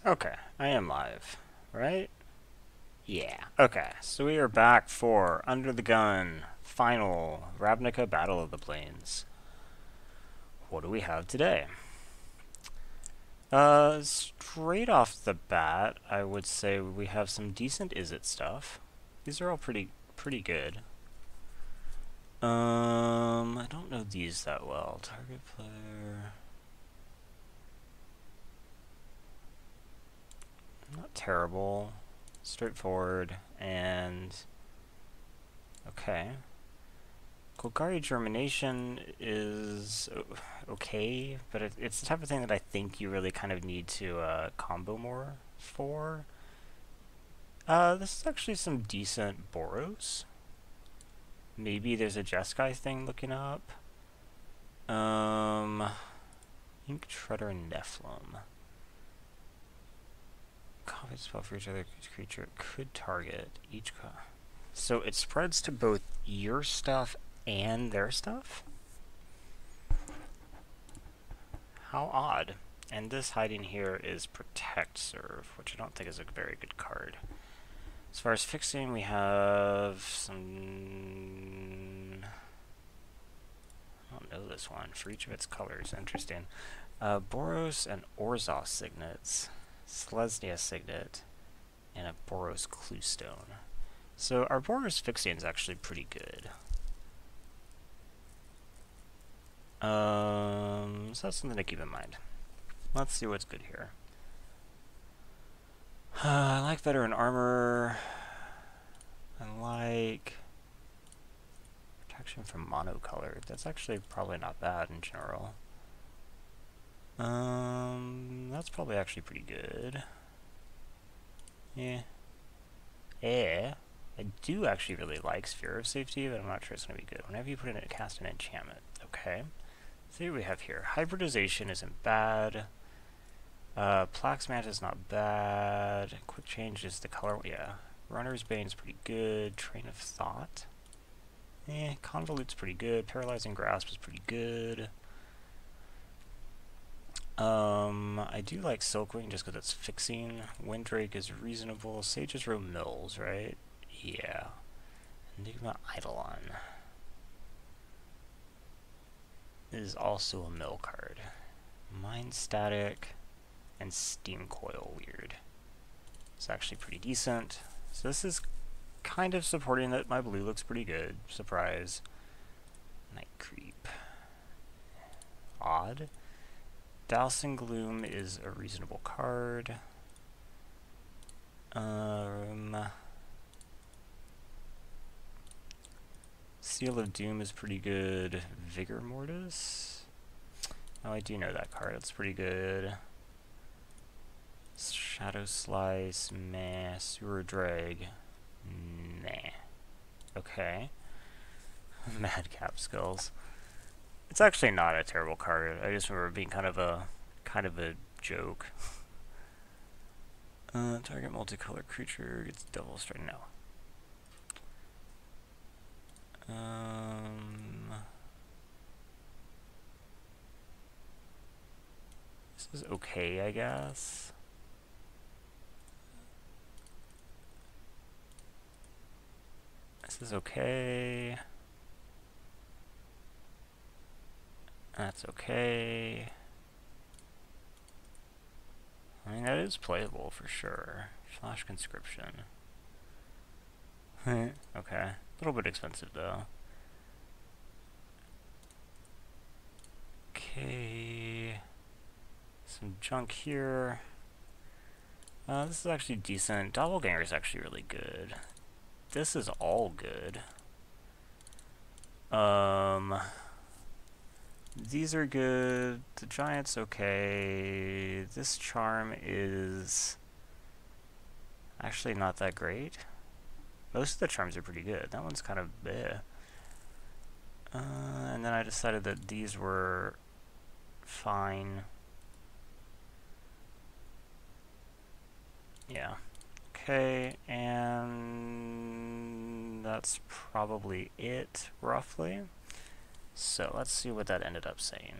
Okay, I am live, right? Yeah. Okay, so we are back for Under the Gun, final Ravnica Battle of the Plains. What do we have today? Straight off the bat, I would say we have some decent Izzet stuff. These are all pretty good. I don't know these that well. Target player. Not terrible. Straightforward, and okay. Golgari Germination is okay, but it's the type of thing that I think you really kind of need to combo more for. This is actually some decent Boros. Maybe there's a Jeskai thing looking up. Ink Treader Nephilim. Copy spell for each other creature it could target each. So it spreads to both your stuff and their stuff? How odd. And this hiding here is Protect Serve, which I don't think is a very good card. As far as fixing, we have some... I don't know this one. For each of its colors. Interesting. Boros and Orzhov signets. Selesnya signet. And a Boros Cluestone. So our Boros fixing is actually pretty good. So that's something to keep in mind. Let's see what's good here. I like veteran armor. I like protection from monocolor. That's actually probably not bad in general. That's probably actually pretty good. Yeah. I do actually really like Sphere of Safety, but I'm not sure it's going to be good. Whenever you put in a cast an enchantment. Okay. See what we have here. Hybridization isn't bad. Plax Manta is not bad. Quick Change is the color. Yeah. Runner's Bane is pretty good. Train of Thought. Convolute's pretty good. Paralyzing Grasp is pretty good. I do like Silkwing just because it's fixing. Windrake is reasonable. Sage's Row Mills, right? Yeah. Enigma Eidolon is also a mill card. Mind Static and Steam Coil weird. It's actually pretty decent. So this is kind of supporting that my blue looks pretty good. Surprise. Night Creep. Odd. Dousing Gloom is a reasonable card. Seal of Doom is pretty good. Vigor Mortis? Oh, I do know that card. That's pretty good. Shadow Slice, meh. Sewer Drag, nah. Okay. Madcap Skulls. It's actually not a terrible card. I just remember it being kind of a joke. Target multicolored creature gets double strike. No. This is okay, I guess. This is okay. That's okay. I mean, that is playable for sure. Flash Conscription. Okay. A little bit expensive though. Okay. Some junk here. This is actually decent. Doppelganger is actually really good. This is all good. These are good. The Giant's okay. This charm is actually not that great. Most of the charms are pretty good. That one's kind of bleh. And then I decided that these were fine. Yeah. Okay, and that's probably it, roughly. So let's see what that ended up saying.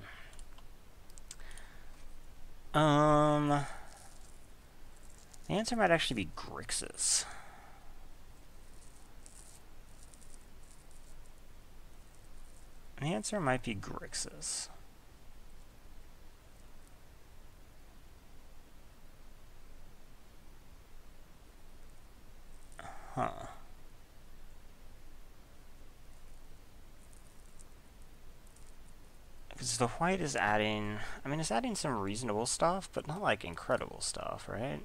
The answer might actually be Grixis. The answer might be Grixis. Huh. Because the white is adding, I mean, it's adding some reasonable stuff, but not like incredible stuff, right?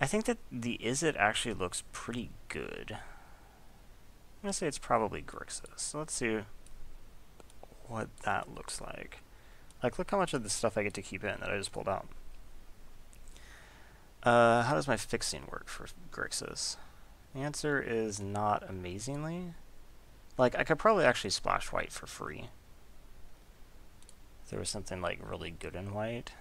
I think that the Izzet actually looks pretty good. I'm gonna say it's probably Grixis. So let's see what that looks like. Like, look how much of the stuff I get to keep in that I just pulled out. How does my fixing work for Grixis? The answer is not amazingly. Like, I could probably actually splash white for free. If there was something, like, really good in white.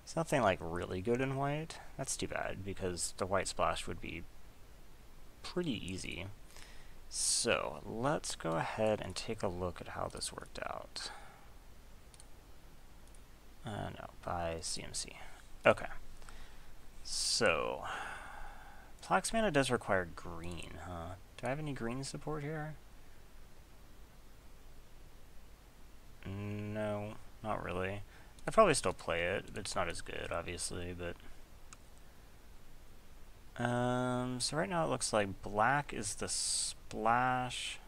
There's nothing, like, really good in white. That's too bad, because the white splash would be pretty easy. So, let's go ahead and take a look at how this worked out. No, by CMC. Okay. So, Plax Mana does require green, huh? Do I have any green support here? No, not really. I'd probably still play it. It's not as good, obviously, but... so right now it looks like black is the splash.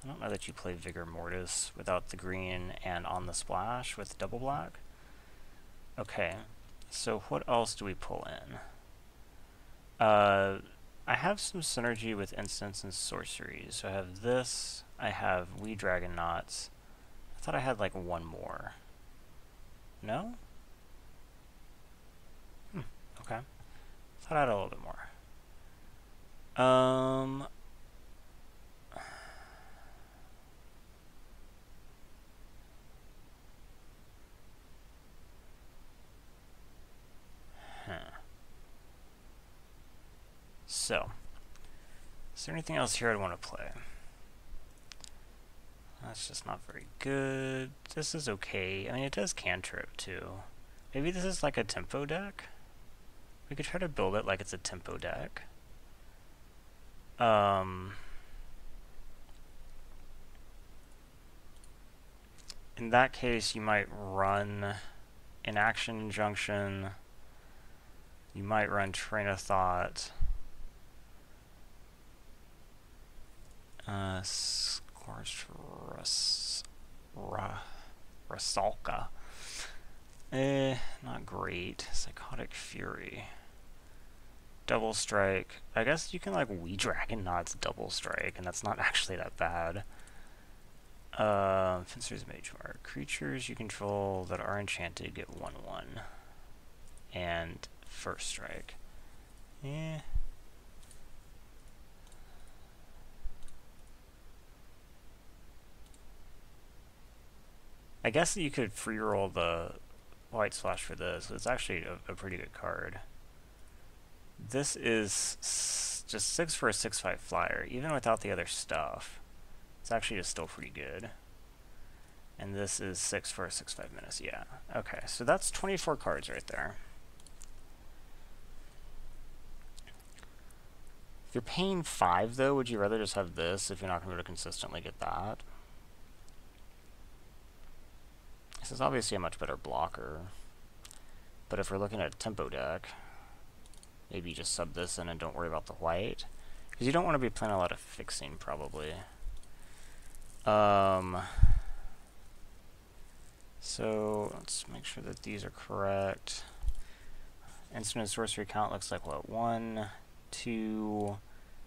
I don't know that you play Vigor Mortis without the green and on the splash with double black. Okay, so what else do we pull in? I have some synergy with instants and sorceries. So I have this, I have Wee Dragon Knots. I thought I had like one more. No? Okay. Thought I had a little bit more. So, is there anything else here I'd want to play? That's just not very good. This is okay. I mean, it does cantrip too. Maybe this is like a tempo deck? We could try to build it like it's a tempo deck. In that case, you might run Inaction Injunction. You might run Train of Thought. Scorched Rasalka. Not great. Psychotic Fury. Double Strike. I guess you can like Wee Dragon Knots Double Strike, and that's not actually that bad. Fencer's Mage Mark. Creatures you control that are enchanted get 1/1. And First Strike. Yeah. I guess you could free roll the white splash for this. It's actually a pretty good card. This is just 6 for a 6/5 flyer, even without the other stuff. It's actually just still pretty good. And this is 6 for a 6/5 menace. Yeah. Okay, so that's 24 cards right there. If you're paying 5, though, would you rather just have this if you're not going to be able to consistently get that? This is obviously a much better blocker. But if we're looking at a tempo deck, maybe you just sub this in and don't worry about the white. Because you don't want to be playing a lot of fixing, probably. So let's make sure that these are correct. Instant and sorcery count looks like what? 1, 2,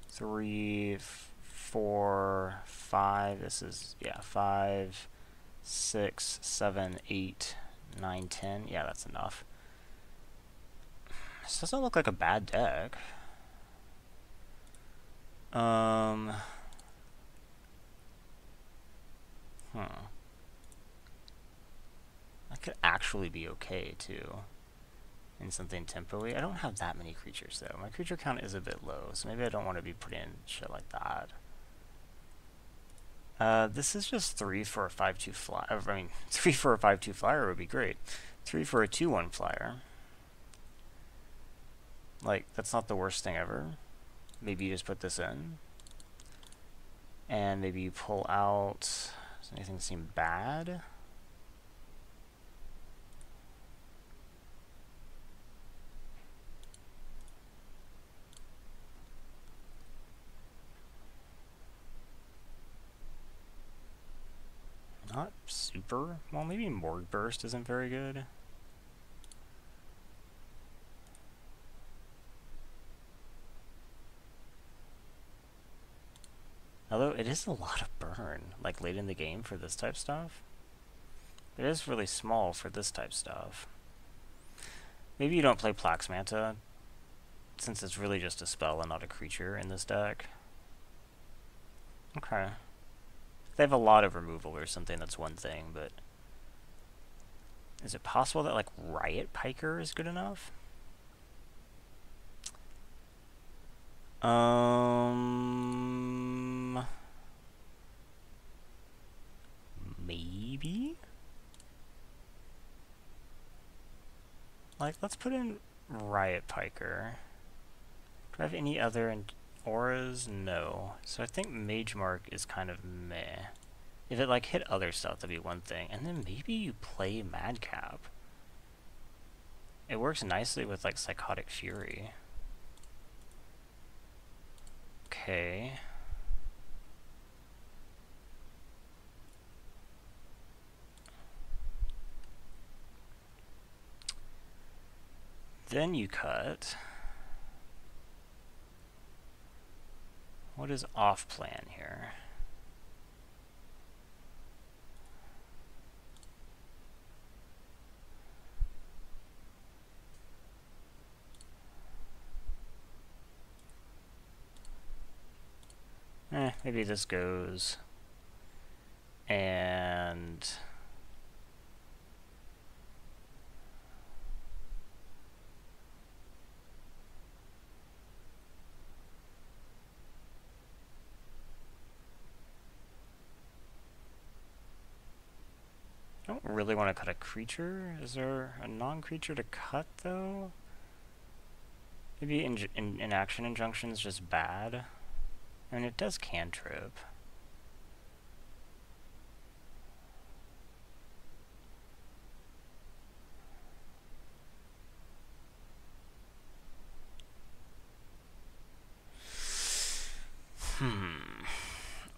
3, 4, 5. This is, yeah, 5, 6, 7, 8, 9, 10. Yeah, that's enough. This doesn't look like a bad deck. That could actually be okay, too. In something tempo-y. I don't have that many creatures, though. My creature count is a bit low, so maybe I don't want to be putting in shit like that. This is just 3 for a 5/2 flyer. I mean, 3 for a 5/2 flyer would be great. 3 for a 2/1 flyer. Like, that's not the worst thing ever. Maybe you just put this in. And maybe you pull out... Does anything seem bad? Not super. Well, maybe Morgue Burst isn't very good. Although it is a lot of burn, like late in the game for this type stuff. It is really small for this type stuff. Maybe you don't play Plax Manta, since it's really just a spell and not a creature in this deck. Okay. If they have a lot of removal or something, that's one thing, but... Is it possible that, like, Riot Piker is good enough? Maybe? Like, let's put in Riot Piker. Do I have any other auras? No. So I think Mage Mark is kind of meh. If it, like, hit other stuff, that'd be one thing. And then maybe you play Madcap. It works nicely with, like, Psychotic Fury. Okay. Then you cut. What is off plan here? Maybe this goes. And... I don't really want to cut a creature. Is there a non-creature to cut, though? Maybe inaction injunction is just bad. I mean, it does cantrip.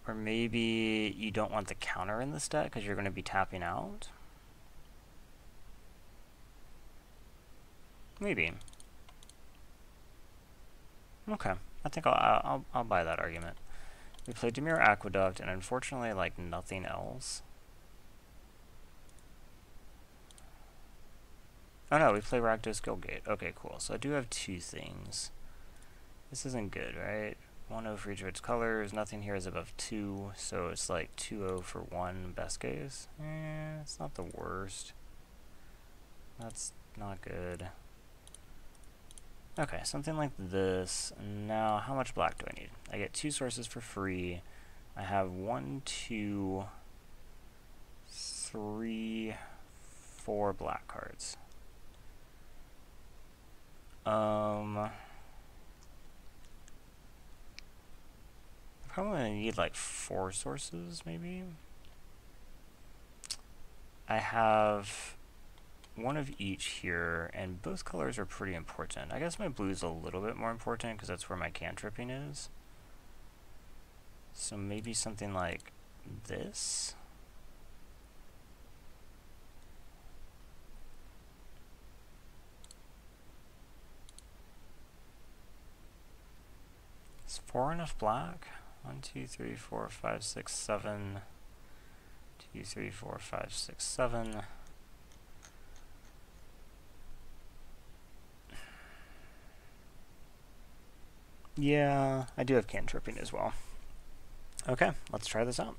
Or maybe you don't want the counter in this deck because you're going to be tapping out. Maybe. Okay, I think I'll buy that argument. We played Dimir Aqueduct, and unfortunately, like, nothing else. Oh no, we play Rakdos Guildgate. Okay, cool. So I do have two things. This isn't good, right? 1-0 for each of its colors. Nothing here is above 2, so it's like 2-0 for 1 best case. It's not the worst. That's not good. Okay, something like this. Now, how much black do I need? I get 2 sources for free. I have 1, 2, 3, 4 black cards. Probably gonna need like 4 sources, maybe. I have 1 of each here, and both colors are pretty important. I guess my blue is a little bit more important because that's where my cantripping is. So maybe something like this. Is 4 enough black? 1, 2, 3, 4, 5, 6, 7. 2, 3, 4, 5, 6, 7. Yeah, I do have cantripping as well. Okay, let's try this out.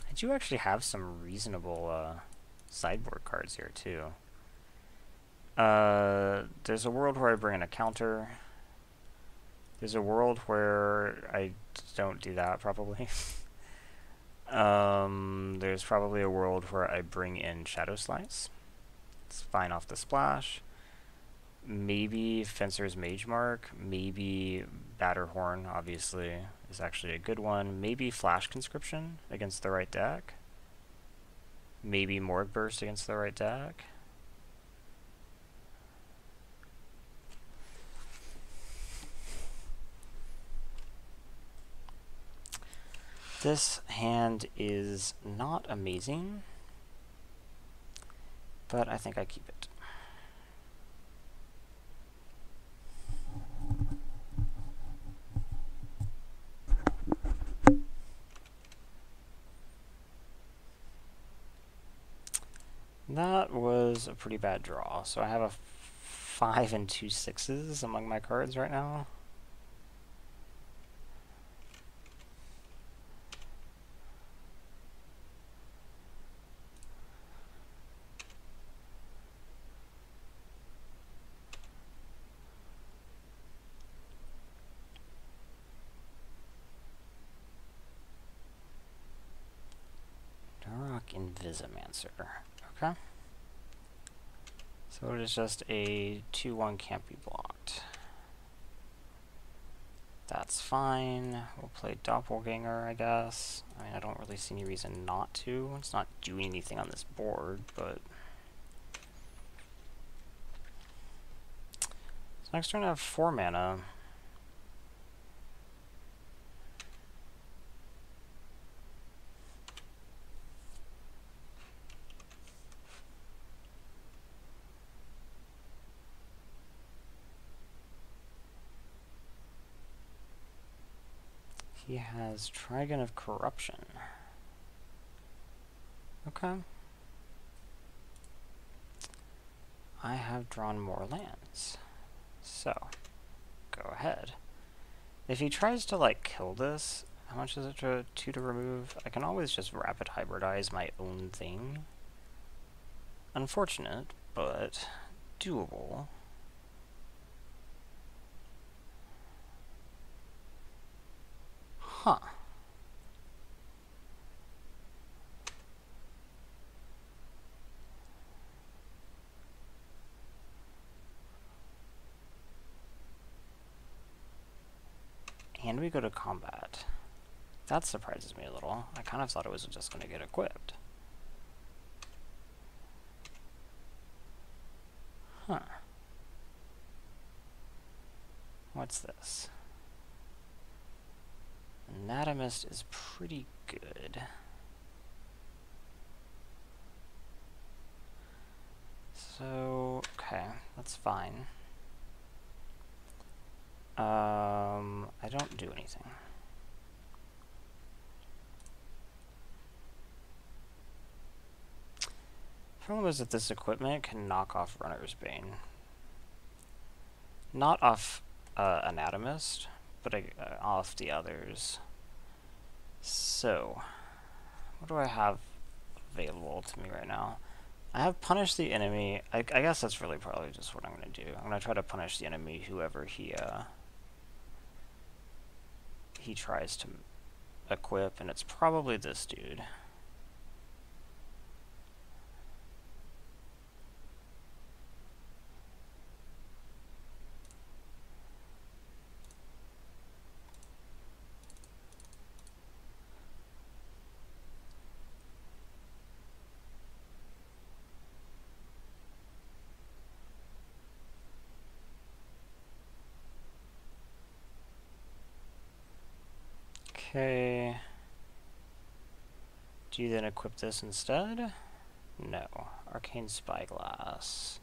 I do actually have some reasonable sideboard cards here too. There's a world where I bring in a counter. There's a world where I don't do that, probably. There's probably a world where I bring in Shadow Slice. It's fine off the splash. Maybe Fencer's Mage Mark. Maybe Batterhorn, obviously, is actually a good one. Maybe Flash Conscription against the right deck. Maybe Morgue Burst against the right deck. This hand is not amazing, but I think I keep it. That was a pretty bad draw, so I have a 5 and 2 6s among my cards right now. Invisimancer. Okay. So it is just a 2/1 can't be blocked. That's fine. We'll play Doppelganger, I guess. I mean, I don't really see any reason not to. It's not doing anything on this board, but... So next turn I have 4 mana. He has Trigon of Corruption. Okay. I have drawn more lands. So, go ahead. If he tries to, like, kill this, how much is it to 2 to remove? I can always just rapid hybridize my own thing. Unfortunate, but doable. Huh. And we go to combat. That surprises me a little. I kind of thought it was just going to get equipped. Huh. What's this? Anatomist is pretty good. So, okay, that's fine. I don't do anything. Problem is that this equipment can knock off Runner's Bane. Not off Anatomist, but off the others. So, what do I have available to me right now? I have Punish the Enemy. I guess that's really probably just what I'm going to do. I'm going to try to punish the enemy, whoever he tries to equip, and it's probably this dude. Okay. Do you then equip this instead? No. Arcane Spyglass.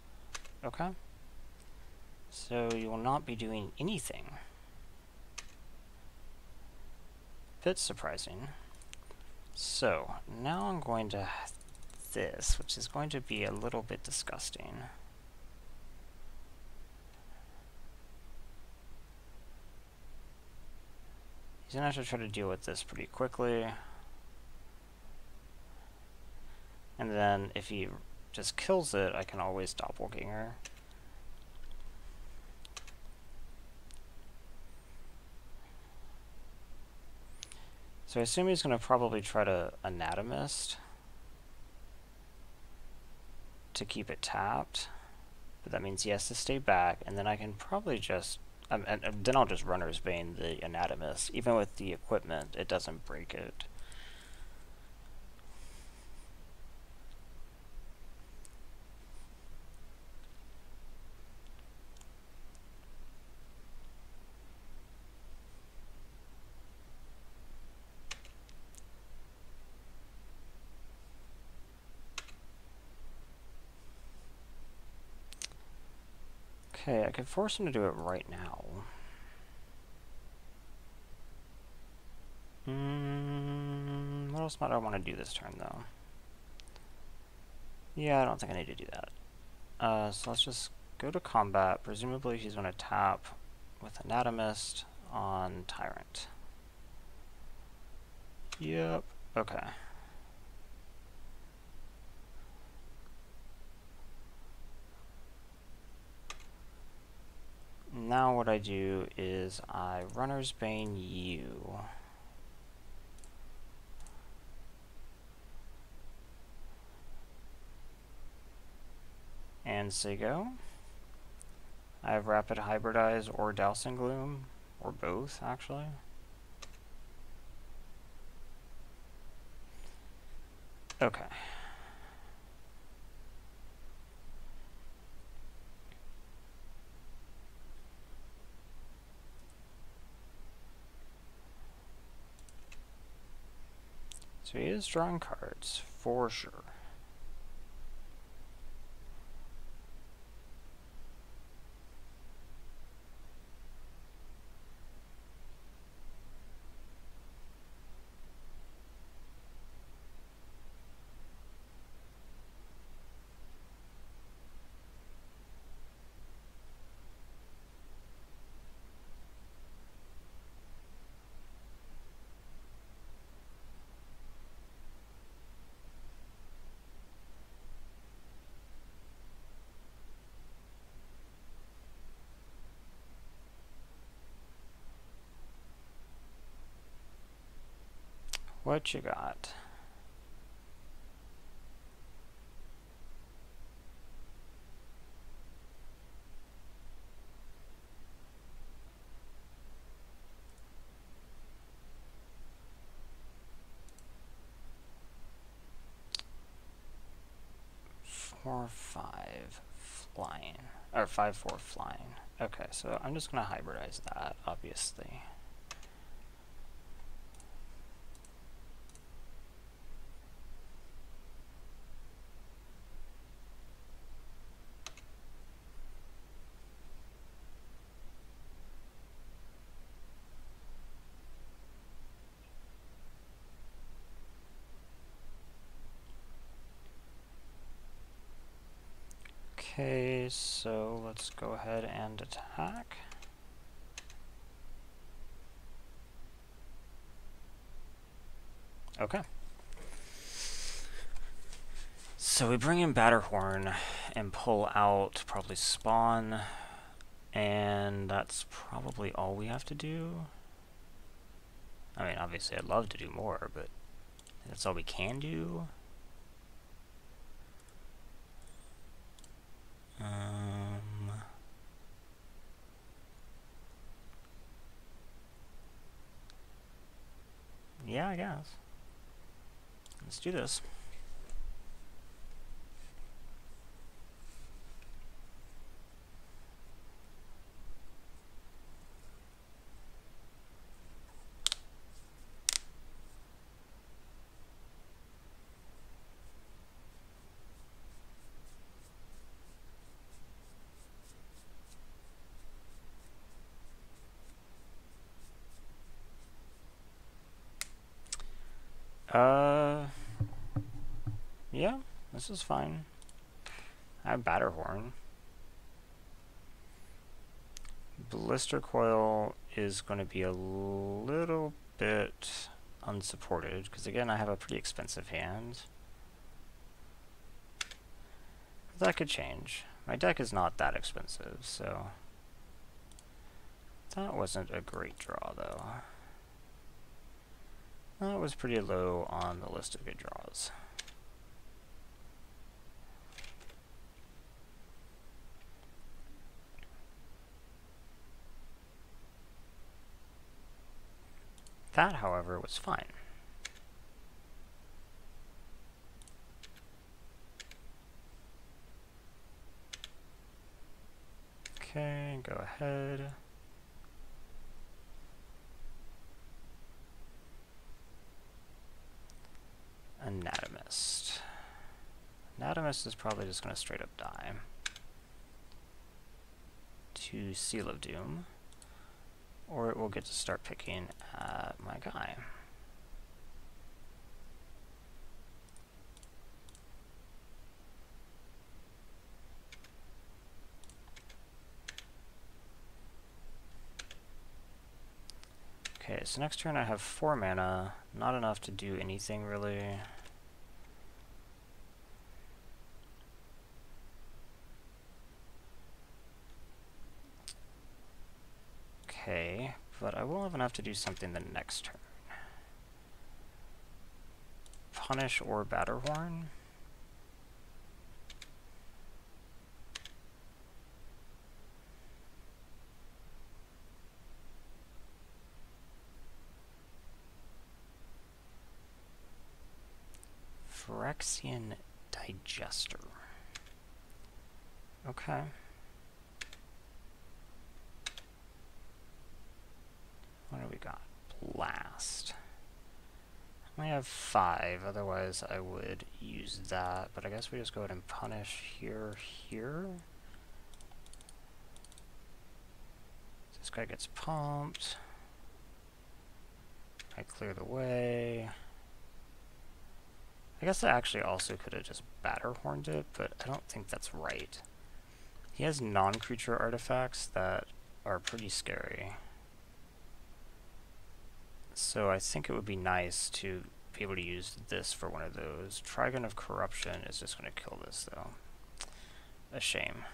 Okay. So you will not be doing anything. Bit surprising. So, now I'm going to this, which is going to be a little bit disgusting. He's going to have to try to deal with this pretty quickly. And then if he just kills it, I can always Doppelganger. So I assume he's going to probably try to Anatomist to keep it tapped, but that means he has to stay back, and then I can probably just, and then I'll just Runner's Bane the Anatomist. Even with the equipment, it doesn't break it. Okay, I could force him to do it right now. What else might I want to do this turn, though? Yeah, I don't think I need to do that. So let's just go to combat. Presumably he's going to tap with Anatomist on Tyrant. Yep, okay. Now what I do is I Runner's Bane you. And say go. I have Rapid Hybridize or Dousing Gloom, or both, actually. Okay. So he is drawing cards, for sure. What you got? Or 5 flying, or 5/4 flying. Okay, so I'm just gonna hybridize that, obviously. Okay, so let's go ahead and attack. Okay. So we bring in Batterhorn and pull out probably Spawn, and that's probably all we have to do. I mean, obviously I'd love to do more, but that's all we can do. Yeah, I guess. Let's do this. Yeah, this is fine. I have Batterhorn. Blister Coil is going to be a little bit unsupported, because again, I have a pretty expensive hand. That could change. My deck is not that expensive, so... That wasn't a great draw, though. That was pretty low on the list of good draws. That, however, was fine. Okay, go ahead. Anatomist. Anatomist is probably just going to straight up die. To Seal of Doom. Or it will get to start picking at my guy. Okay, so next turn I have 4 mana, not enough to do anything really. Okay, but I will have enough to do something the next turn. Punish or Batterhorn. Phyrexian Digester. Okay. What do we got? Blast. I only have 5, otherwise I would use that, but I guess we just go ahead and punish here. This guy gets pumped. I clear the way. I guess I actually also could have just Batterhorned it, but I don't think that's right. He has non-creature artifacts that are pretty scary. So I think it would be nice to be able to use this for one of those. Trigon of Corruption is just going to kill this, though. A shame.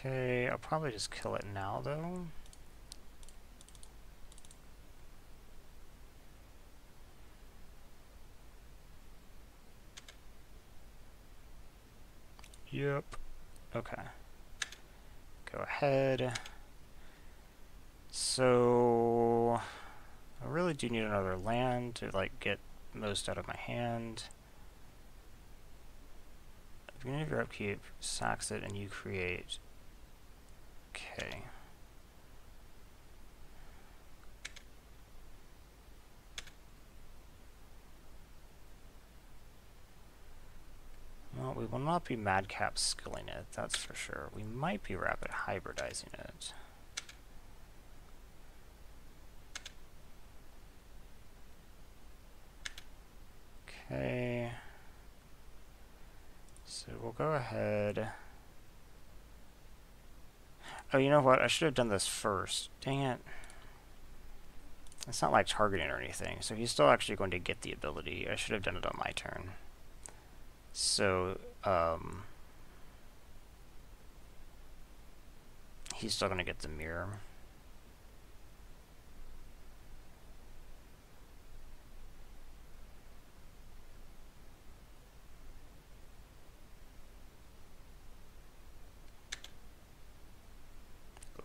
Okay, I'll probably just kill it now, though. Yep. Okay. Go ahead. So I really do need another land to like get most out of my hand. At the beginning of your upkeep, sacks it and you create. Okay. Well, we will not be madcap skilling it, that's for sure. We might be rapid hybridizing it. Okay. So we'll go ahead. Oh, you know what? I should have done this first. Dang it. It's not like targeting or anything, so he's still actually going to get the ability. I should have done it on my turn. So, he's still going to get the mirror.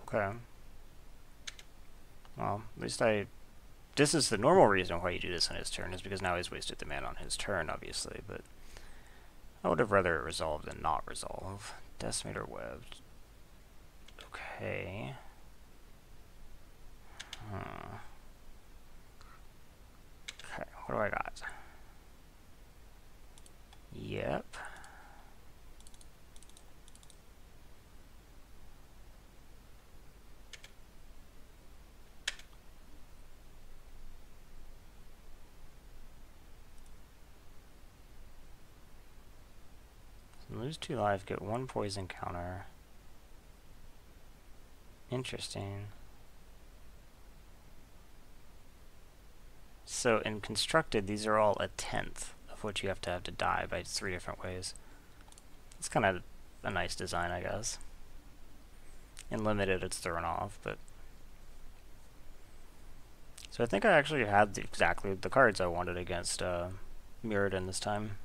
Okay. Well, at least this is the normal reason why you do this on his turn, is because now he's wasted the mana on his turn, obviously, but I would have rather it resolved than not resolve. Decimator webbed. Okay. Okay, what do I got? Yep. Lose 2 life, get 1 poison counter. Interesting. So in constructed, these are all 1/10 of what you have to die by 3 different ways. It's kind of a nice design, I guess. In limited, it's thrown off, but... So I think I actually had exactly the cards I wanted against Mirrodin this time.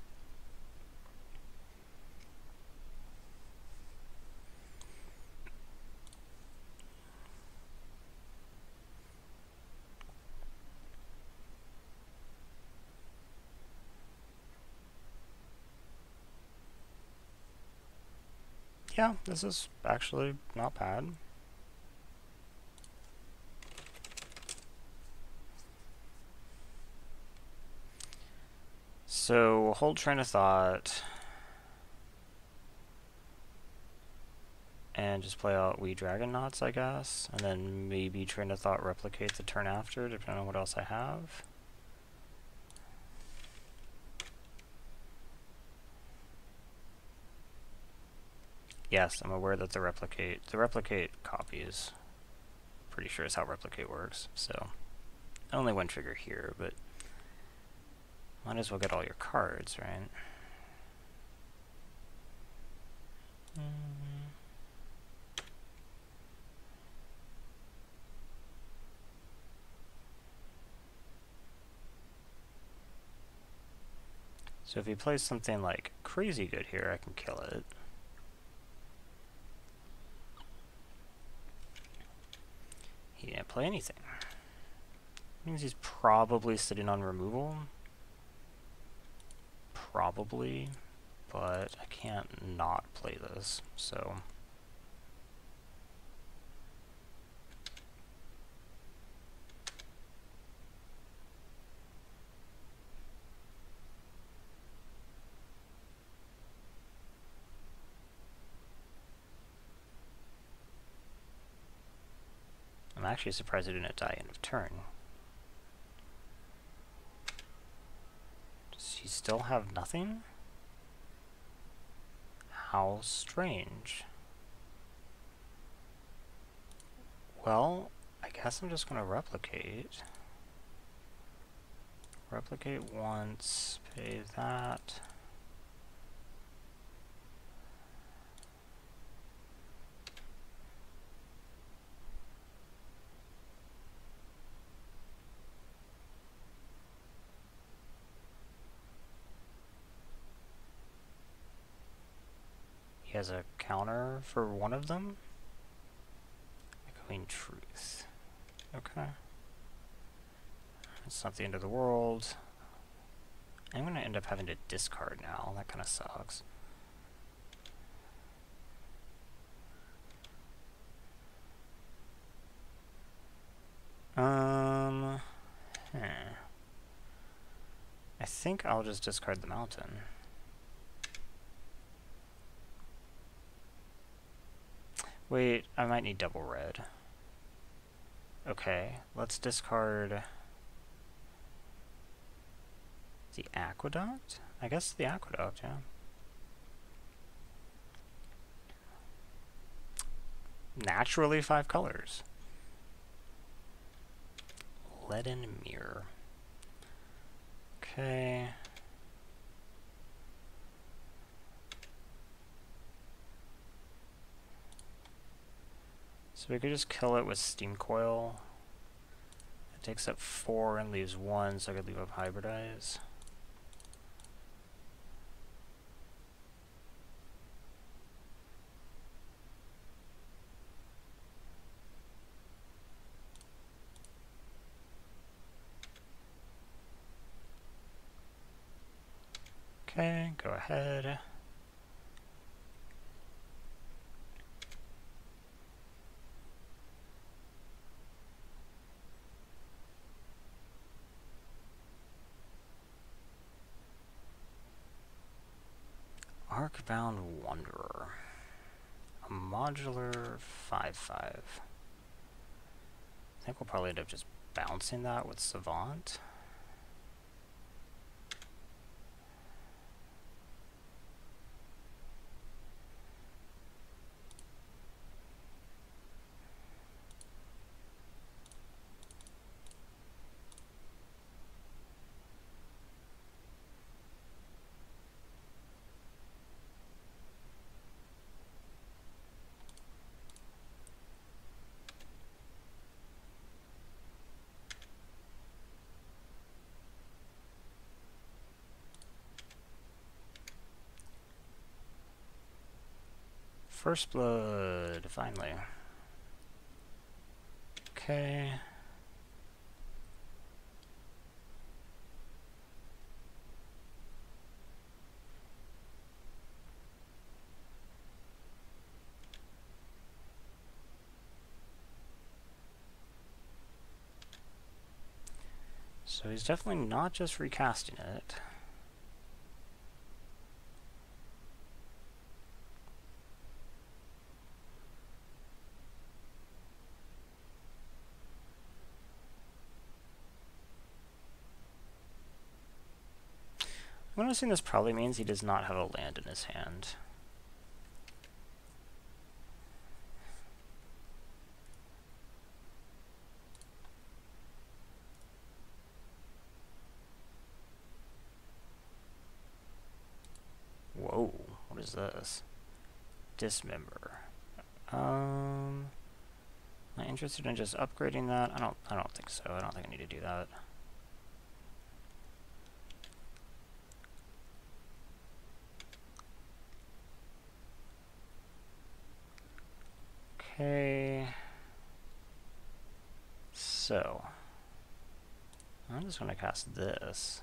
Yeah, this is actually not bad. So, hold train of thought. And just play out We Dragon Knots, I guess. And then maybe train of thought replicate the turn after, depending on what else I have. Yes, I'm aware that the replicate copies. Pretty sure is how replicate works, so only one trigger here, but might as well get all your cards, right? So if he plays something like crazy good here, I can kill it. He didn't play anything. Means he's probably sitting on removal. Probably, but I can't not play this, so... I'm actually surprised I didn't die end of turn. Does he still have nothing? How strange. Well, I guess I'm just gonna replicate. Replicate once, pay that. He has a counter for one of them? Echoing Truth. Okay. It's not the end of the world. I'm going to end up having to discard now. That kind of sucks. I think I'll just discard the mountain. Wait, I might need double red. Okay, let's discard the aqueduct? I guess the aqueduct, yeah. Naturally 5 colors. Leaden Mirror. Okay. So we could just kill it with Steam Coil. It takes up 4 and leaves 1, so I could leave up Hybridize. Okay, go ahead. Arcbound Wanderer. A modular 5/5. I think we'll probably end up just bouncing that with Savant. First blood, finally. Okay. So he's definitely not just recasting it. I'm noticing this probably means he does not have a land in his hand. Whoa, what is this? Dismember. Am I interested in just upgrading that? I don't think so. I don't think I need to do that. Okay. So I'm just gonna cast this.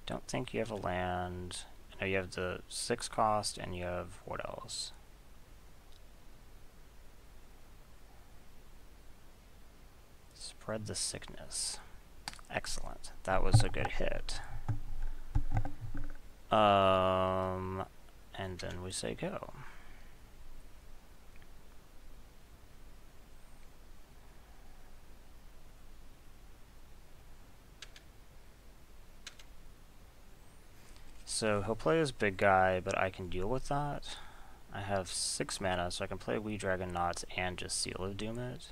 Don't think you have a land. No, you have the 6 cost and you have what else? Spread the sickness. Excellent. That was a good hit. And then we say go. So he'll play his big guy, but I can deal with that. I have 6 mana, so I can play Wee Dragon Knots and just Seal of Doom it.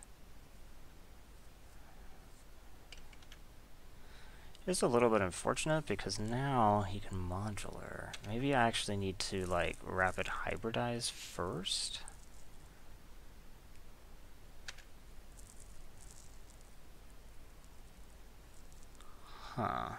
It's a little bit unfortunate because now he can modular. Maybe I actually need to like rapid hybridize first. Huh.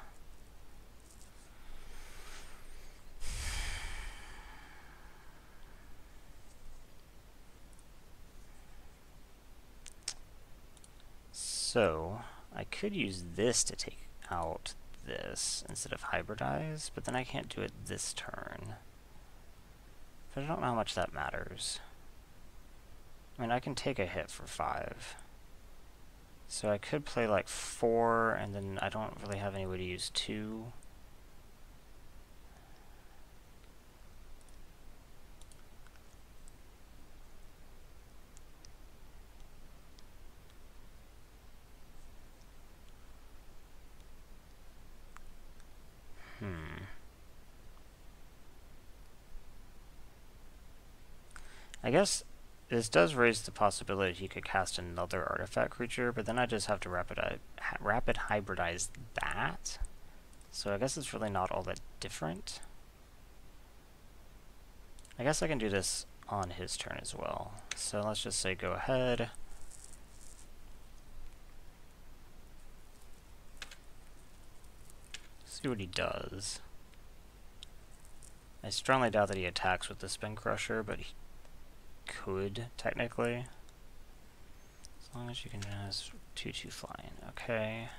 So I could use this to take out this instead of hybridize, but then I can't do it this turn. But I don't know how much that matters. I mean, I can take a hit for 5. So I could play like 4, and then I don't really have any way to use 2. I guess this does raise the possibility he could cast another artifact creature, but then I just have to rapid hybridize that. So I guess it's really not all that different. I guess I can do this on his turn as well. So let's just say go ahead. See what he does. I strongly doubt that he attacks with the Spin Crusher, but he could, technically. As long as you can just 2/2 flying. Okay.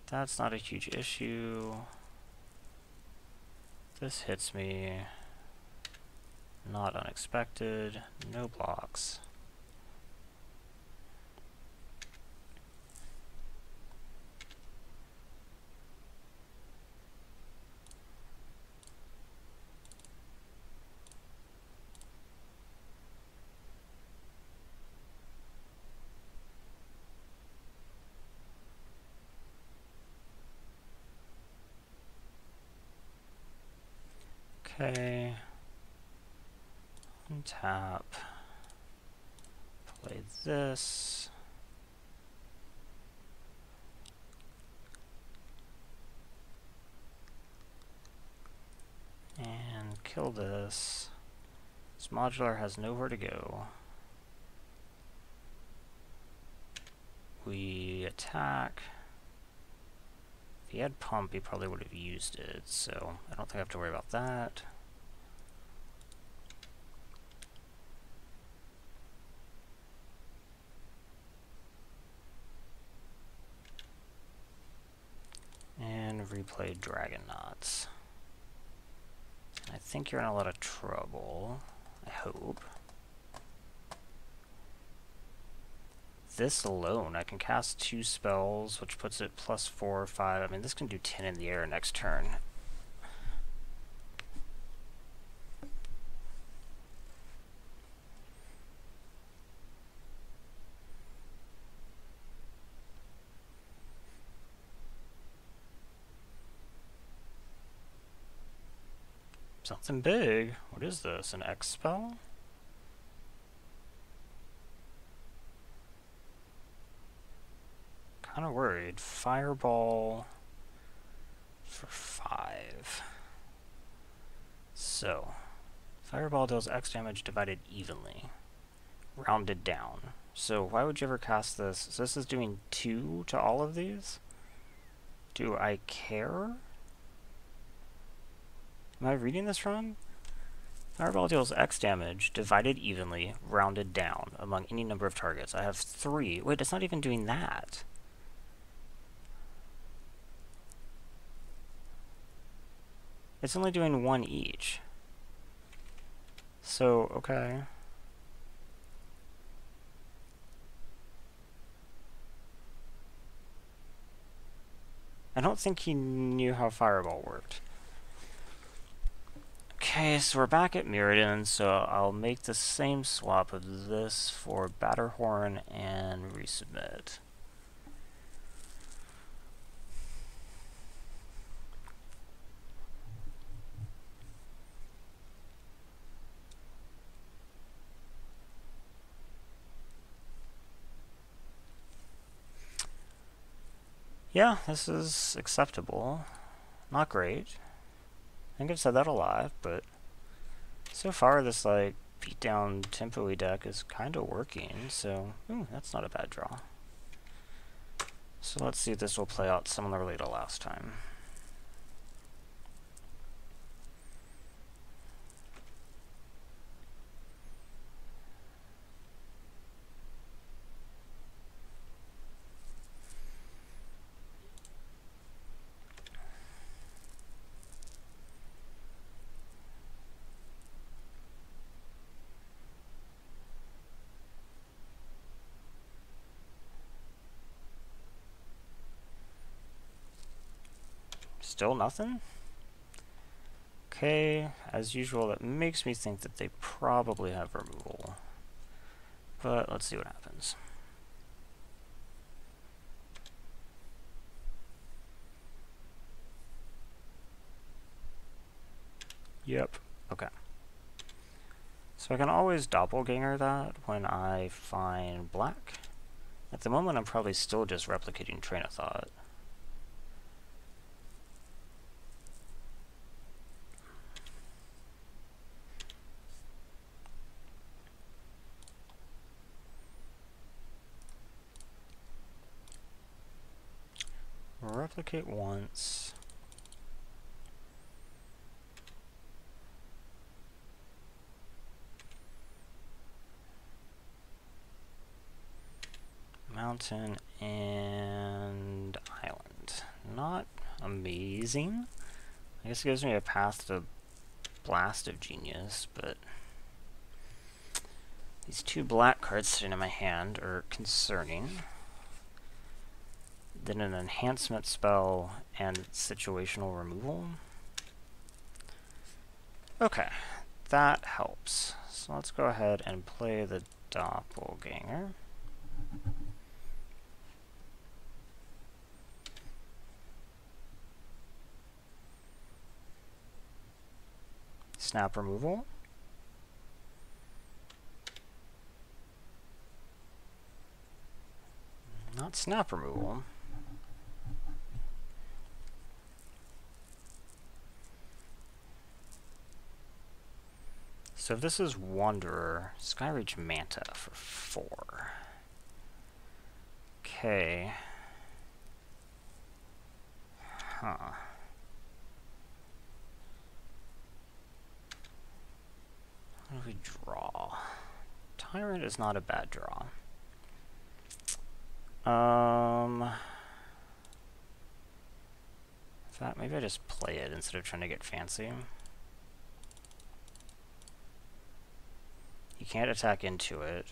That's not a huge issue. This hits me. Not unexpected. No blocks. Okay. Untap. Play this. And kill this. This modular has nowhere to go. we attack. If he had pump, he probably would have used it, so I don't think I have to worry about that. And replay Dragon Knots. I think you're in a lot of trouble. I hope. This alone, I can cast 2 spells, which puts it +4 or 5. I mean, this can do 10 in the air next turn. Something big. What is this? An X spell? Kind of worried. Fireball for 5. So, Fireball deals X damage divided evenly. Rounded down. So why would you ever cast this? So this is doing 2 to all of these? Do I care? Am I reading this wrong? Fireball deals X damage divided evenly, rounded down among any number of targets. I have 3. Wait, it's not even doing that. It's only doing 1 each. So, okay. I don't think he knew how Fireball worked. Okay, so we're back at Mirrodin, so I'll make the same swap of this for Batterhorn and resubmit. Yeah, this is acceptable. Not great. I think I've said that a lot, but so far this like beatdown tempo-y deck is kind of working, so that's not a bad draw. So let's see if this will play out similarly to last time. Still nothing? Okay, as usual, that makes me think that they probably have removal. But let's see what happens. Yep, okay. So I can always doppelganger that when I find black. At the moment, I'm probably still just replicating Train of Thought. Replicate once. Mountain and island. Not amazing. I guess it gives me a path to Blast of Genius, but these 2 black cards sitting in my hand are concerning. Then an enhancement spell and situational removal. Okay, that helps. So let's go ahead and play the doppelganger. Snap removal. Not snap removal. So if this is Wanderer, Skyreach Manta for 4. Okay. Huh. What do we draw? Tyrant is not a bad draw. That maybe I just play it instead of trying to get fancy. You can't attack into it.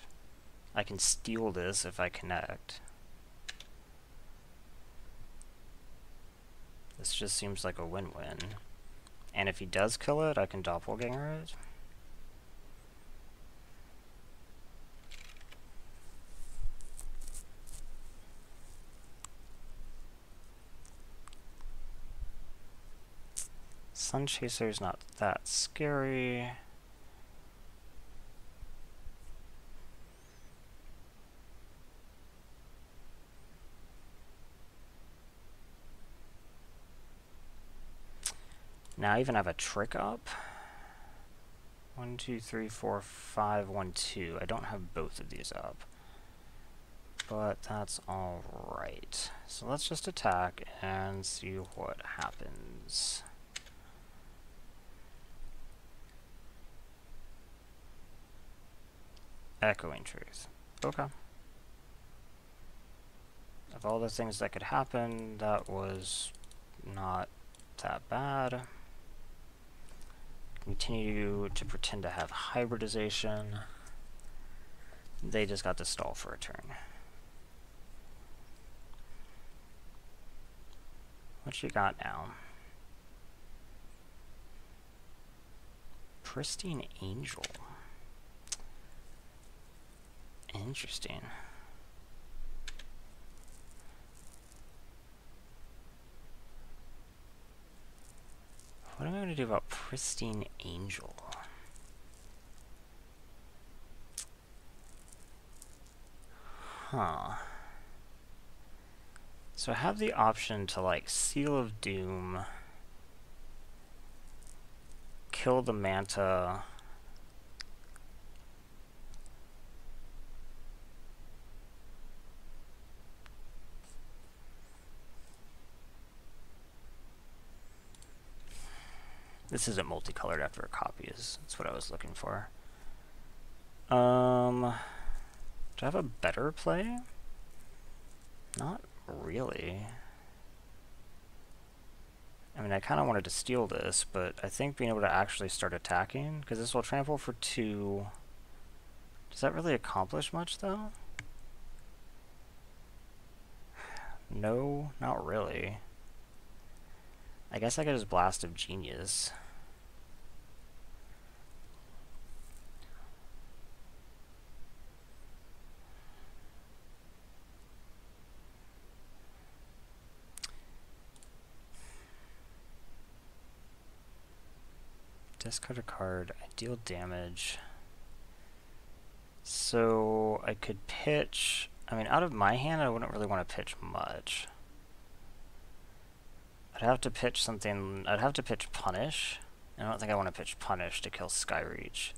I can steal this if I connect. This just seems like a win-win. And if he does kill it, I can doppelganger it. Sun Chaser's not that scary. Now I even have a trick up. 1, 2, 3, 4, 5, 1, 2. I don't have both of these up. But that's alright. So let's just attack and see what happens. Echoing Truth. Okay. Of all the things that could happen, that was not that bad. Continue to pretend to have hybridization. They just got to stall for a turn. What you got now? Pristine Angel. Interesting. What am I going to do about Pristine Angel? Huh. So I have the option to, like, Seal of Doom, kill the Manta, this isn't multicolored after a copy, that's what I was looking for. Do I have a better play? Not really. I mean, I kind of wanted to steal this, but I think being able to actually start attacking, because this will trample for 2. Does that really accomplish much, though? No, not really. I guess I could just Blast of Genius. Discard a card, I deal damage. So I could pitch, I mean, out of my hand I wouldn't really want to pitch much. I'd have to pitch something, I'd have to pitch Punish. I don't think I want to pitch Punish to kill Skyreach.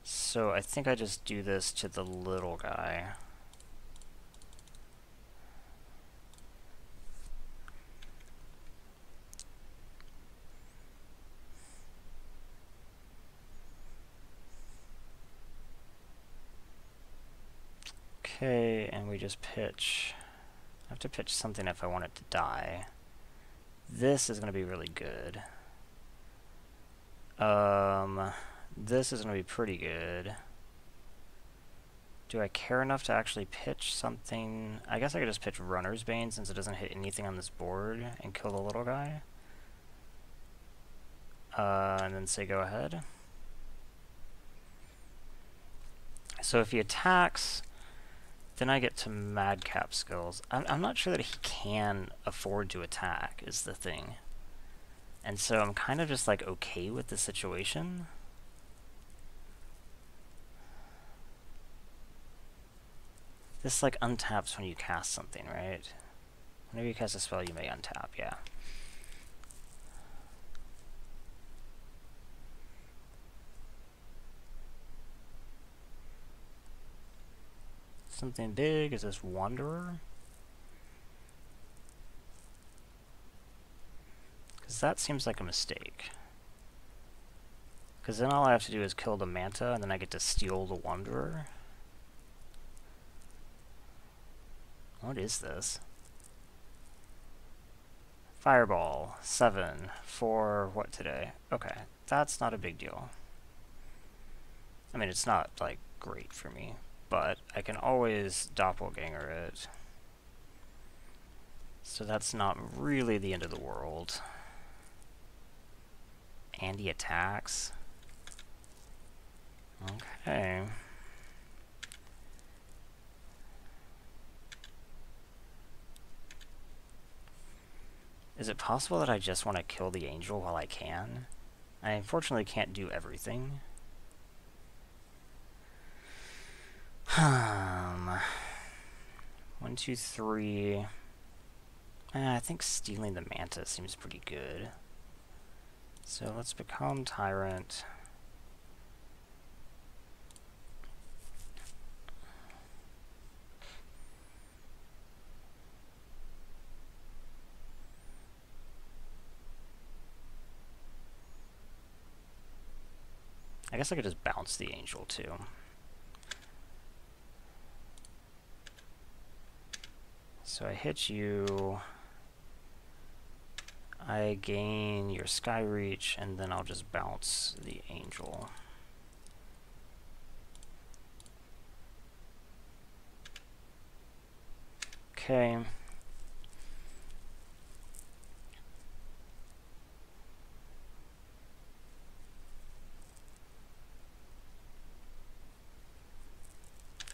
So I think I just do this to the little guy. Okay, and we just pitch. I have to pitch something if I want it to die. This is going to be really good. This is going to be pretty good. Do I care enough to actually pitch something? I guess I could just pitch Runner's Bane since it doesn't hit anything on this board and kill the little guy. And then say go ahead. So if he attacks, then I get to Madcap skills. I'm not sure that he can afford to attack, is the thing. And so I'm kind of just like okay with the situation. This like untaps when you cast something, right? Whenever you cast a spell, you may untap, yeah. Something big? Is this Wanderer? Because that seems like a mistake. Because then all I have to do is kill the Manta, and then I get to steal the Wanderer. What is this? Fireball. 7. For what today? Okay, that's not a big deal. I mean, it's not, like, great for me, but I can always doppelganger it. So that's not really the end of the world. And he attacks. Okay. Is it possible that I just want to kill the angel while I can? I unfortunately can't do everything. 1, 2, 3. I think stealing the Manta seems pretty good. So let's become Tyrant. I guess I could just bounce the angel too. So I hit you, I gain your sky reach, and then I'll just bounce the angel. Okay.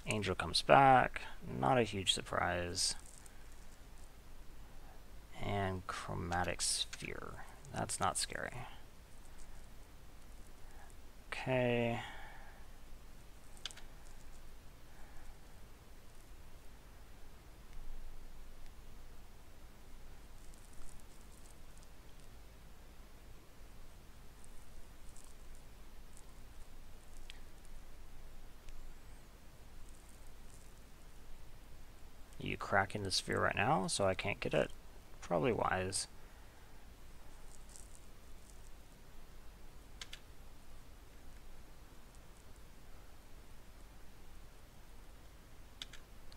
Angel comes back, not a huge surprise. And chromatic sphere. That's not scary. Okay. You cracking the sphere right now, so I can't get it. Probably wise.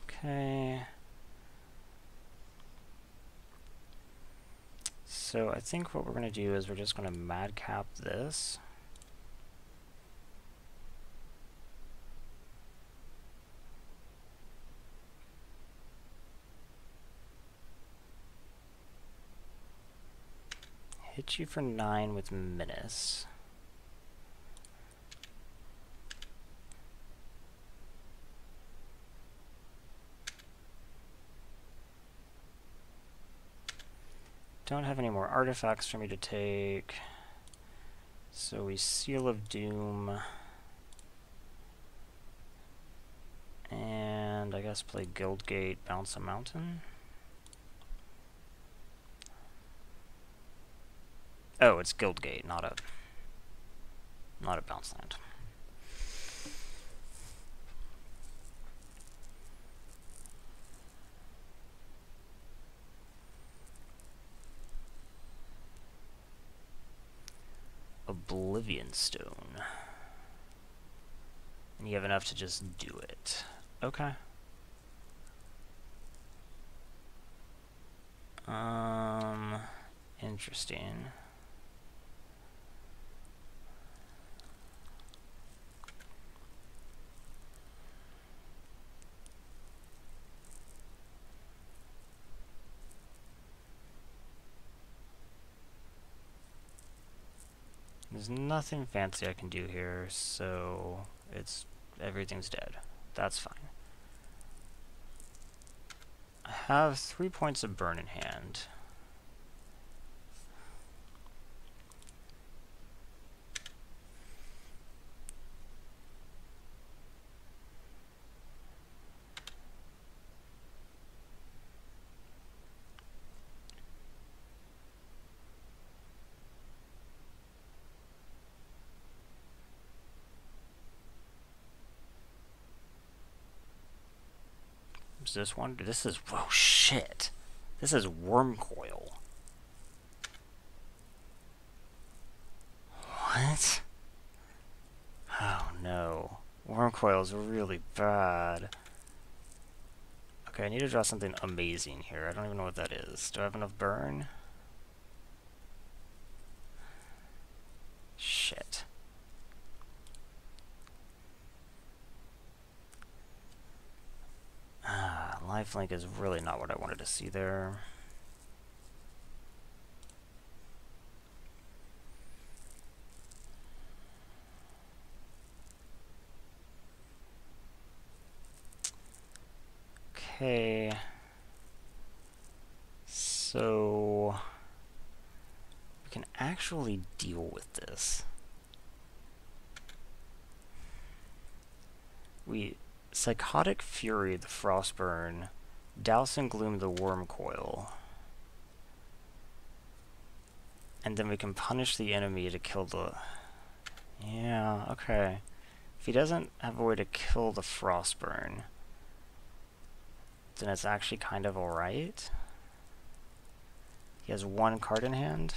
Okay. So I think what we're going to do is we're just going to madcap this. Hit you for 9 with Menace. Don't have any more artifacts for me to take. So we Seal of Doom. And I guess play Guildgate, bounce a mountain. Oh, it's Guildgate, not a bounce land. Oblivion Stone. And you have enough to just do it. Okay. Interesting. There's nothing fancy I can do here, so everything's dead. That's fine. I have 3 points of burn in hand. is this one? This is, whoa, shit. This is worm coil. What? Oh no. Worm coil is really bad. Okay, I need to draw something amazing here. I don't even know what that is. Do I have enough burn? Shit. Lifelink is really not what I wanted to see there. Okay. So we can actually deal with this. We Psychotic Fury the Frostburn, Douse and Gloom the Worm Coil, and then we can punish the enemy to kill the... Yeah, okay. If he doesn't have a way to kill the Frostburn, then it's actually kind of alright. He has one card in hand.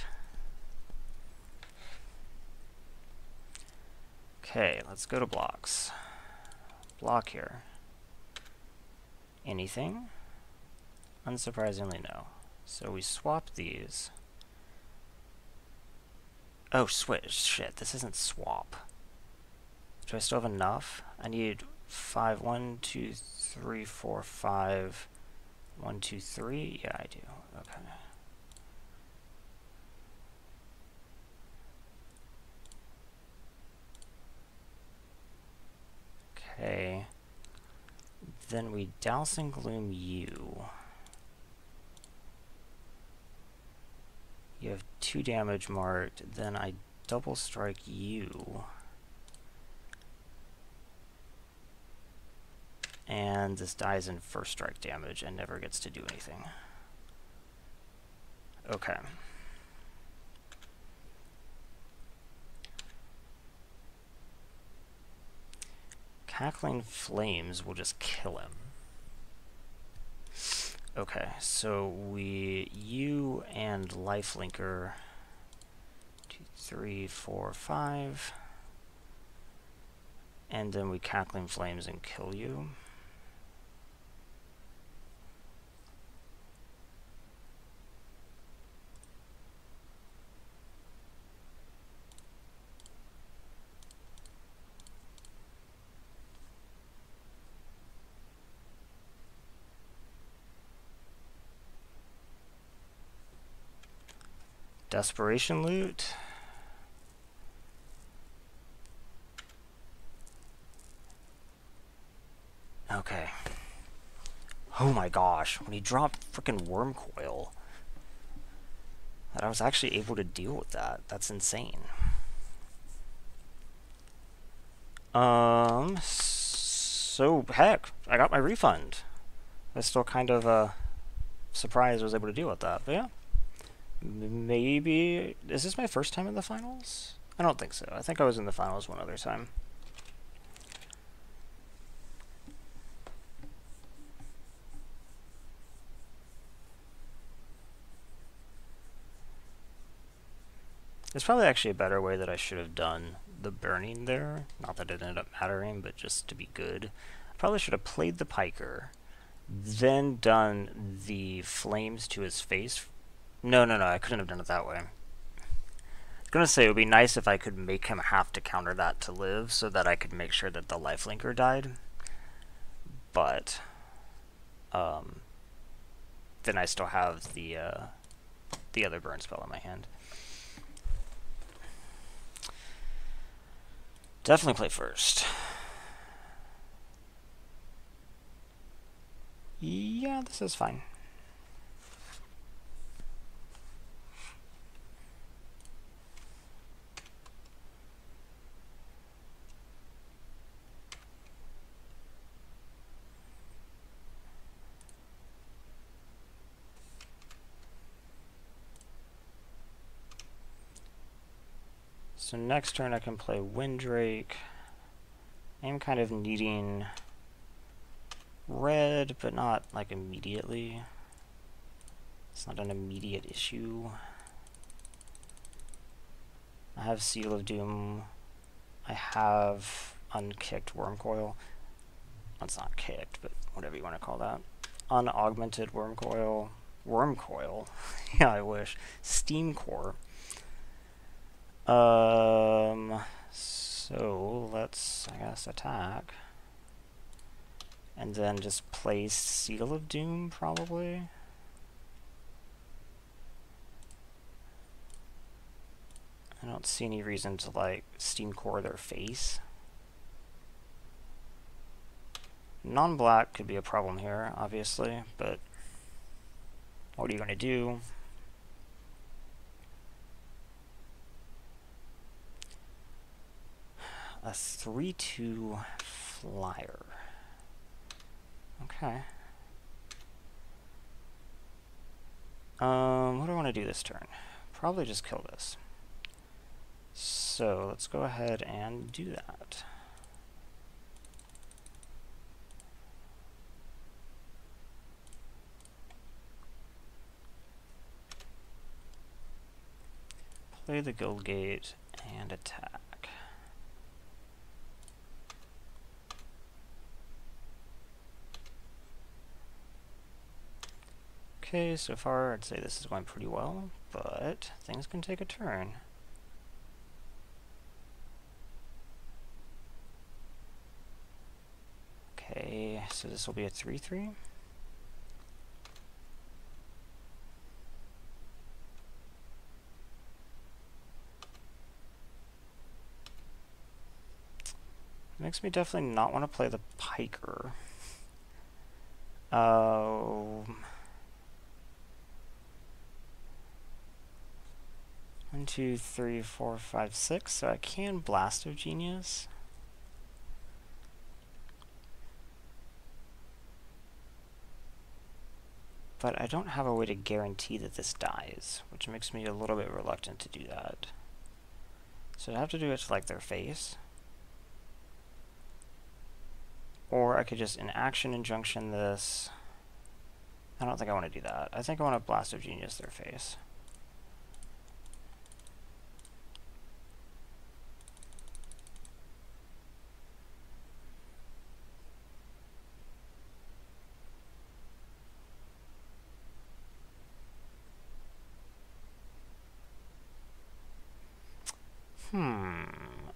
Okay, let's go to blocks. Block here. Anything? Unsurprisingly, no. So we swap these. Oh, switch. Shit, this isn't swap. Do I still have enough? I need 5. 1, 2, 3, 4, 5. 1, 2, 3. Yeah, I do. Okay. Okay. Then we Douse and Gloom you. You have 2 damage marked. Then I double strike you. And this dies in first strike damage and never gets to do anything. Okay. Cackling Flames will just kill him. Okay, so you and Lifelinker 2, 3, 4, 5. And then we Cackling Flames and kill you. Desperation Loot. Okay. Oh my gosh, when he dropped frickin' Worm Coil, that I was actually able to deal with that. That's insane. So heck, I got my refund. I was still kind of surprised I was able to deal with that, but yeah. Maybe... Is this my first time in the finals? I don't think so. I think I was in the finals one other time. There's probably actually a better way that I should have done the burning there. Not that it ended up mattering, but just to be good. I probably should have played the Piker, then done the flames to his face. No, I couldn't have done it that way. I was gonna say it would be nice if I could make him have to counter that to live, so that I could make sure that the lifelinker died. But then I still have the other burn spell in my hand. Definitely play first. Yeah, this is fine. So next turn I can play Windrake. I'm kind of needing red, but not like immediately. It's not an immediate issue. I have Seal of Doom. I have unkicked Wormcoil. It's not kicked, but whatever you want to call that. Unaugmented Wormcoil. Wormcoil? Yeah, I wish. Steam Core. So let's, I guess, attack. And then just place Seal of Doom, probably. I don't see any reason to, like, Steam Core their face. Non-black could be a problem here, obviously, but what are you going to do? A 3/2 flyer. Okay. What do I want to do this turn? Probably just kill this. So let's go ahead and do that. Play the Guild Gate and attack. Okay, so far I'd say this is going pretty well, but things can take a turn. Okay, so this will be a 3/3. Makes me definitely not want to play the Piker. 1, 2, 3, 4, 5, 6. So I can Blast of Genius. But I don't have a way to guarantee that this dies, which makes me a little bit reluctant to do that. So I'd have to do it to, like, their face. Or I could just in action injunction this. I don't think I want to do that. I think I want to Blast of Genius their face.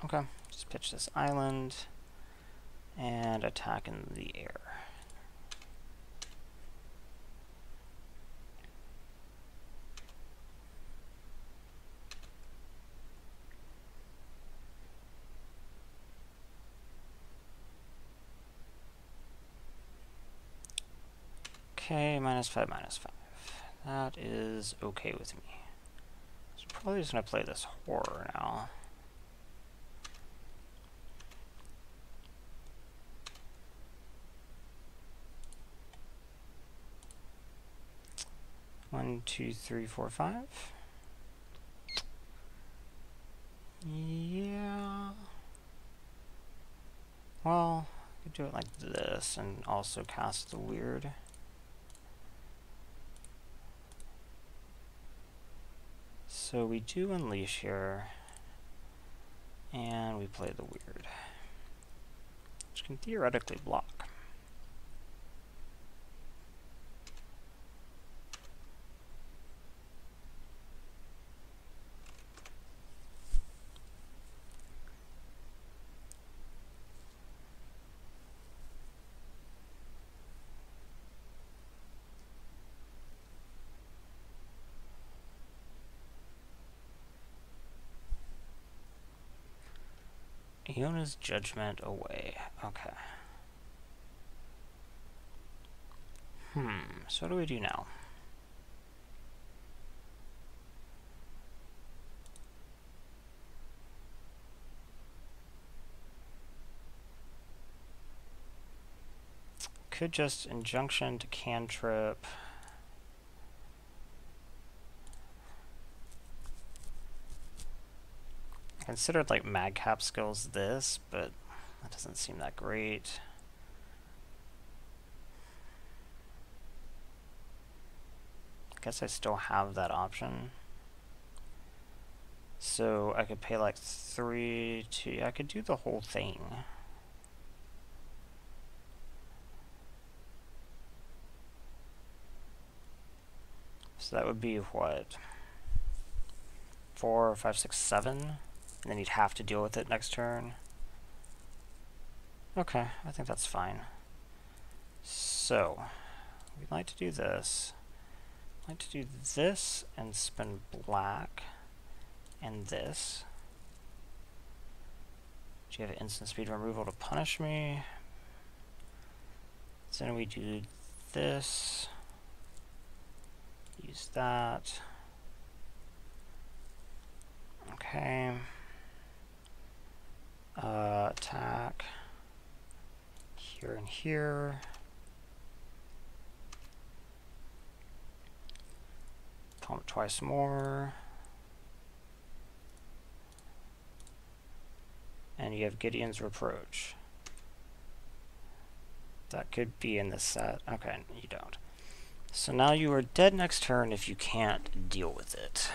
Okay, just pitch this island and attack in the air. Okay, -5, -5. That is okay with me. So probably just gonna play this horror now. One, 2, 3, 4, 5. Yeah. Well, I could do it like this and also cast the weird. So we do Unleash here, and we play the weird, which can theoretically block. Iona's Judgment away. Okay. So what do we do now? Could just injunction to cantrip. I considered like Magcap skills this, but that doesn't seem that great. guess I still have that option. So I could pay like 3 to, I could do the whole thing. So that would be what? 4, 5, 6, 7? And then you'd have to deal with it next turn. Okay, I think that's fine. So, we'd like to do this. I'd like to do this and spend black and this. Do you have instant speed removal to punish me? So then we do this. Use that. Okay. Attack. Here and here. Pump twice more. And you have Gideon's Reproach. That could be in this set. Okay, you don't. So now you are dead next turn if you can't deal with it.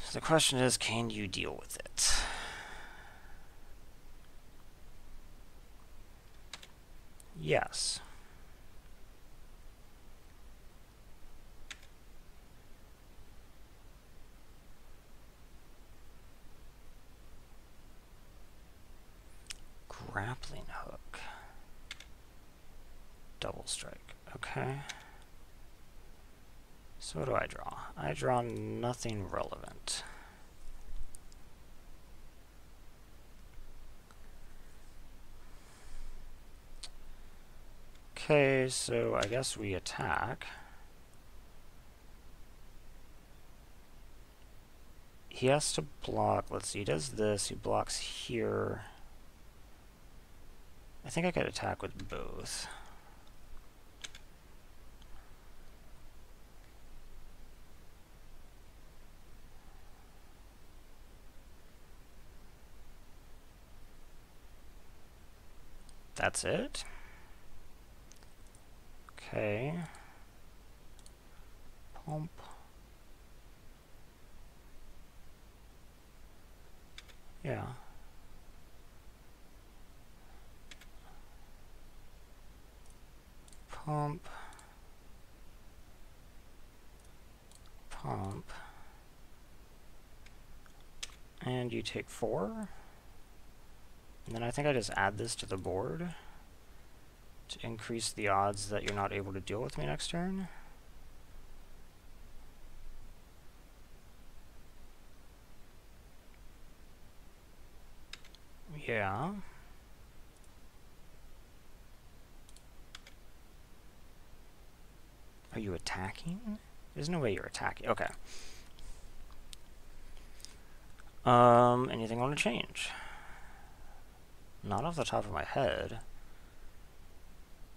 So the question is, can you deal with it? Yes. Grappling hook. Double strike. Okay. So what do I draw? I draw nothing relevant. Okay, so I guess we attack. He has to block. Let's see, he does this. He blocks here. I think I could attack with both. That's it. Okay. Pump. Yeah. Pump. Pump. And you take 4. And then I think I just add this to the board to increase the odds that you're not able to deal with me next turn. Yeah. Are you attacking? There's no way you're attacking. Okay. Anything I want to change? Not off the top of my head.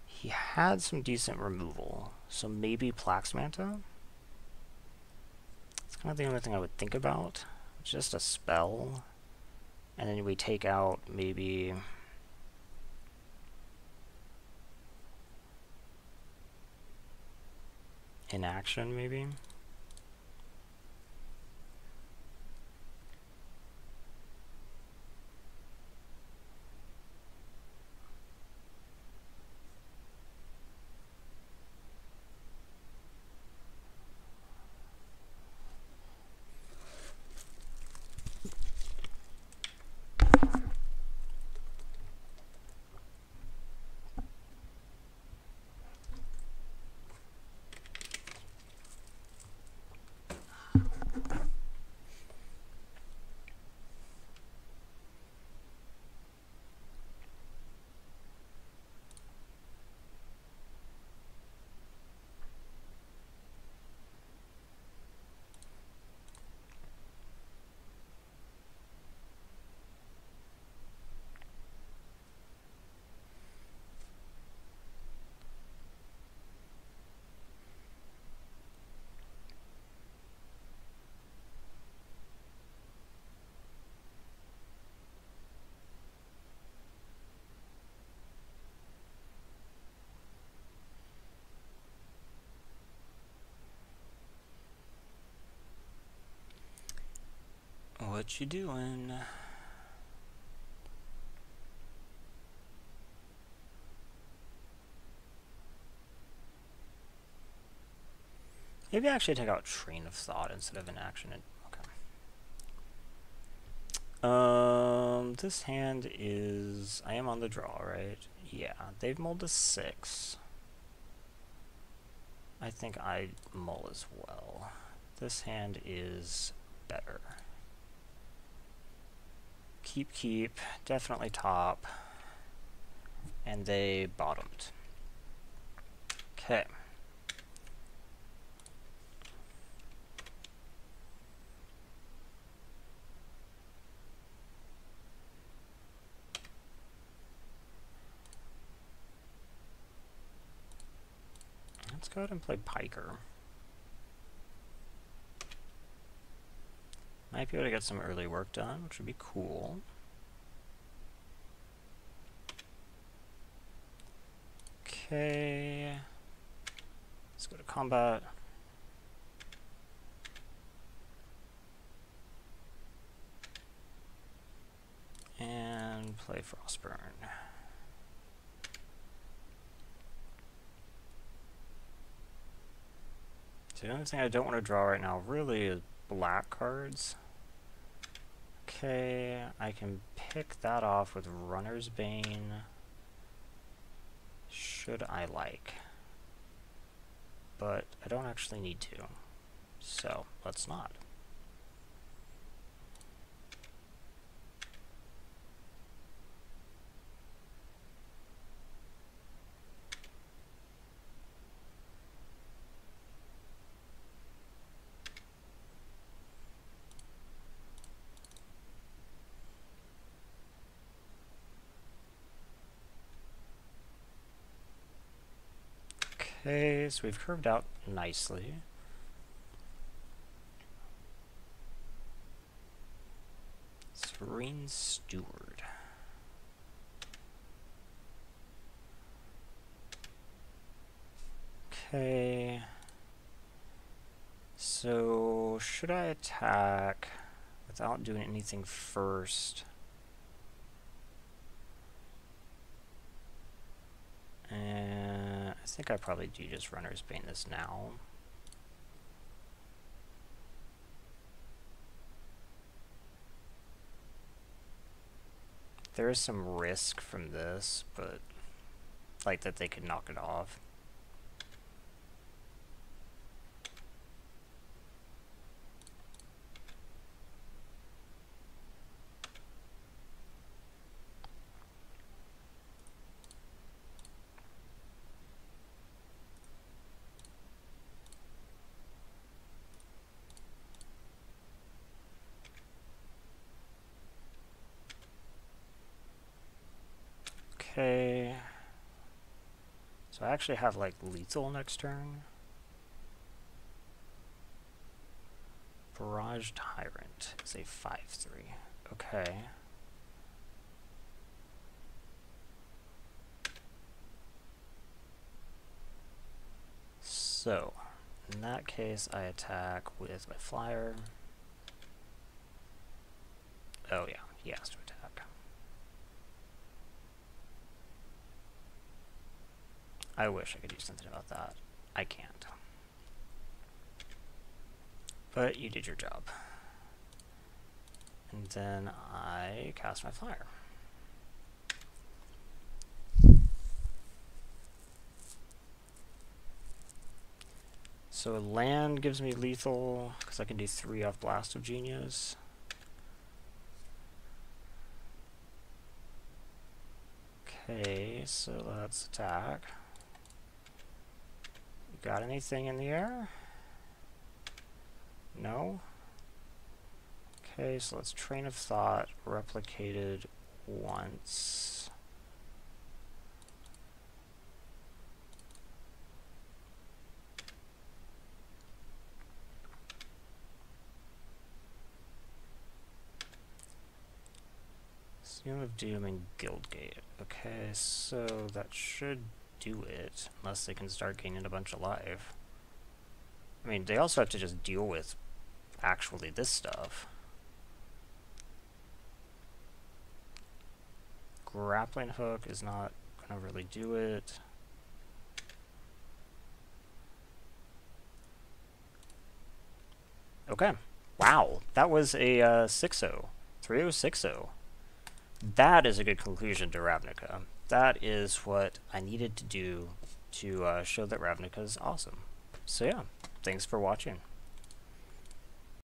He had some decent removal, so maybe Plax Manta? It's kind of the only thing I would think about. Just a spell. And then we take out maybe... inaction, maybe? What you doing? Maybe I actually take out train of thought instead of inaction. Okay. This hand is... I am on the draw, right? Yeah, they've mulled a 6. I think I mull as well. This hand is better. Keep, definitely top. And they bottomed. Okay. Let's go ahead and play Piker. Might be able to get some early work done, which would be cool. Okay. Let's go to combat. And play Frostburn. So the only thing I don't want to draw right now really is black cards. Okay, I can pick that off with Runner's Bane. Should I like? But I don't actually need to. So, let's not. Okay, so we've curved out nicely. Serene Steward. Okay. So, should I attack without doing anything first? I think I probably do just Runner's Bane this now. There is some risk from this, but like that they could knock it off. Okay, so I actually have like lethal next turn. Barrage Tyrant is a 5/3. Okay. So, in that case, I attack with my flyer. Oh yeah, he has to attack. I wish I could do something about that. I can't. But you did your job. And then I cast my flyer. So land gives me lethal, because I can do 3 off Blast of Genius. Okay, so let's attack. Got anything in the air? No? Okay, so let's Train of Thought, replicated once. Seal of Doom and Guildgate. Okay, so that should do it, unless they can start gaining a bunch of life. I mean, they also have to just deal with actually this stuff. grappling hook is not going to really do it. Okay. Wow. That was a 6-0. 3-0-6-0. That is a good conclusion to Ravnica. That is what I needed to do to show that Ravnica is awesome. So yeah, thanks for watching.